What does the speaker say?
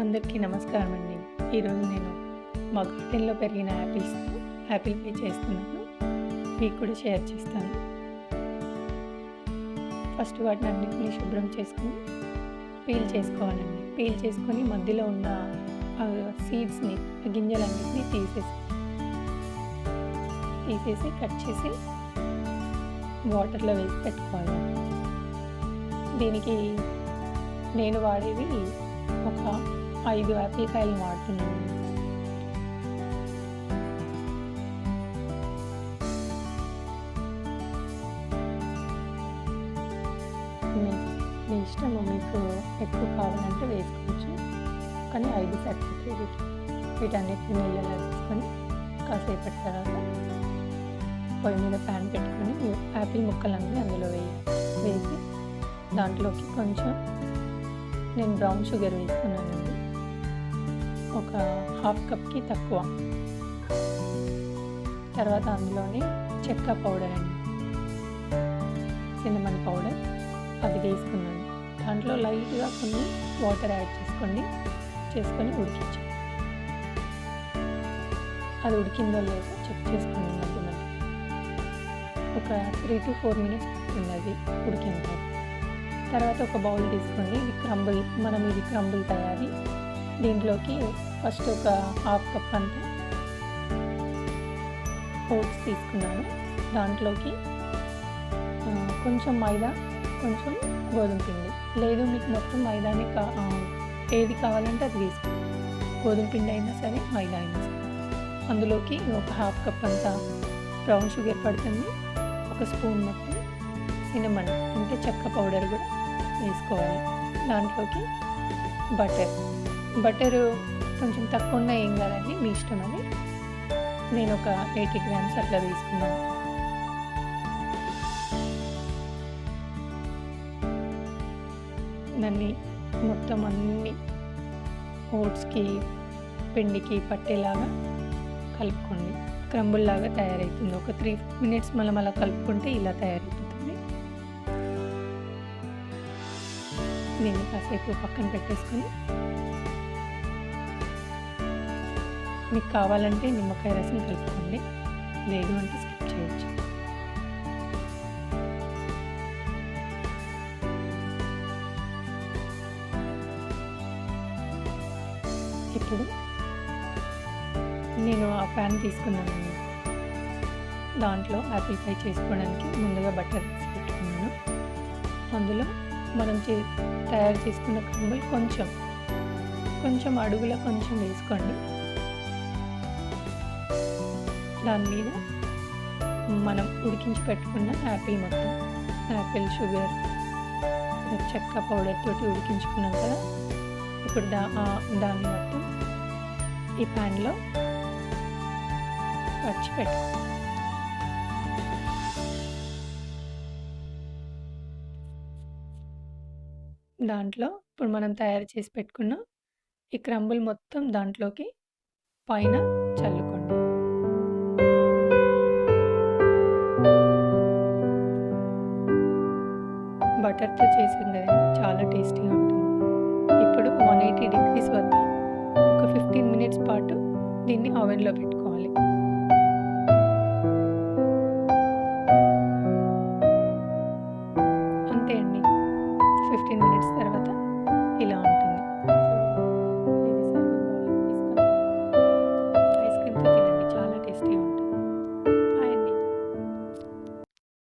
అందరికీ నమస్కారం అండి. ఈరోజు నేను మా గార్డెన్‌లో పెరిగిన యాపిల్ పై చేస్తున్నాను. మీకు కూడా షేర్ చేస్తాను. ఫస్ట్ వాటినన్నిటిని శుభ్రం చేసుకొని పీల్ చేసుకోవాలండి. పీల్ చేసుకొని మధ్యలో ఉన్న సీడ్స్‌ని, గింజలన్నిటిని తీసేసి కట్ చేసి వాటర్‌లో వేసి పెట్టుకోవాలి. దీనికి నేను వాడేవి ఒక 5 యాపిల్ కాయలు వాడుతున్నాను. మీ ఇష్టము, మీకు ఎక్కువ కావాలంటే వేసుకోవచ్చు, కానీ 5 సరిపోతాయి. వీటన్నిటిని నీళ్ళలో వేసుకొని కాసేపటి తర్వాత పొయ్యి మీద ప్యాన్ పెట్టుకొని యాపిల్ ముక్కలన్నీ అందులో వేసి దాంట్లోకి కొంచెం నేను బ్రౌన్ షుగర్ వేస్తున్నానండి, ఒక హాఫ్ కప్కి తక్కువ. తర్వాత అందులోని చెక్క పౌడర్ అండి, సిన్నమన్ పౌడర్, అది వేసుకున్నాను. దాంట్లో లైట్గా కొన్ని వాటర్ యాడ్ చేసుకొని ఉడికించాను. అది ఉడికిందో లేదో చెక్ చేసుకుని ఒక 3 to 4 మినిట్స్ పడుతుంది అది ఉడికిన తర్వాత ఒక బౌల్ తీసుకోండి. ఇది క్రంబుల్ తయారీ. దీంట్లోకి ఫస్ట్ ఒక హాఫ్ కప్ అంతా ఓట్స్ తీసుకున్నాను. దాంట్లోకి కొంచెం మైదా, కొంచెం గోధుమ పిండి, లేదు మీకు మొత్తం మైదానే ఏది కావాలంటే అది తీసుకోండి. గోధుమ పిండి అయినా సరే, మైదా అయినా సరే. అందులోకి ఒక హాఫ్ కప్ అంతా బ్రౌన్ షుగర్ పడుతుంది. ఒక స్పూన్ మొత్తం సిన్నమన్ అంటే చెక్క పౌడర్ కూడా వేసుకోవాలి. దాంట్లోకి బటరు కొంచెం తక్కువ ఉన్నా ఏం కాదండి, మీ ఇష్టం. అది నేను ఒక 80 grams అట్లా వేసుకున్నాను. దాన్ని మొత్తం అన్ని ఓట్స్కి, పిండికి పట్టేలాగా కలుపుకోండి. క్రంబుల్ లాగా తయారవుతుంది. ఒక 3 minutes మళ్ళీ కలుపుకుంటే ఇలా తయారైపోతుంది. దీన్ని కాసేపు పక్కన పెట్టేసుకొని మీకు కావాలంటే నిమ్మకాయ రసం కలుపుకోండి, లేదు అంటే స్కిప్ చేయొచ్చు. ఇప్పుడు నేను ఆ ప్యాన్ తీసుకున్నాను. దాంట్లో యాపిల్ పై చేసుకోవడానికి ముందుగా బటర్ వేసి పెట్టుకున్నాను. అందులో మనం తయారు చేసుకున్న క్రంబుల్ కొంచెం అడుగులో కొంచెం వేసుకోండి. దాని మీద మనం ఉడికించి పెట్టుకున్న యాపిల్ షుగర్, చెక్క పౌడర్ తోటి ఉడికించుకున్నాం కదా. ఇప్పుడు దాన్ని మొత్తం ఈ ప్యాన్లో పచ్చి పెట్టుకోండి. దాంట్లో ఇప్పుడు మనం తయారు చేసి పెట్టుకున్న ఈ క్రంబుల్ మొత్తం దాంట్లోకి పైన చల్లుకోండి. బటర్తో చేసింది కదండి, చాలా టేస్టీగా ఉంటుంది. ఇప్పుడు 180 degrees వద్ద ఒక 15 minutes పాటు దీన్ని ఓవెన్లో పెట్టుకోవాలి.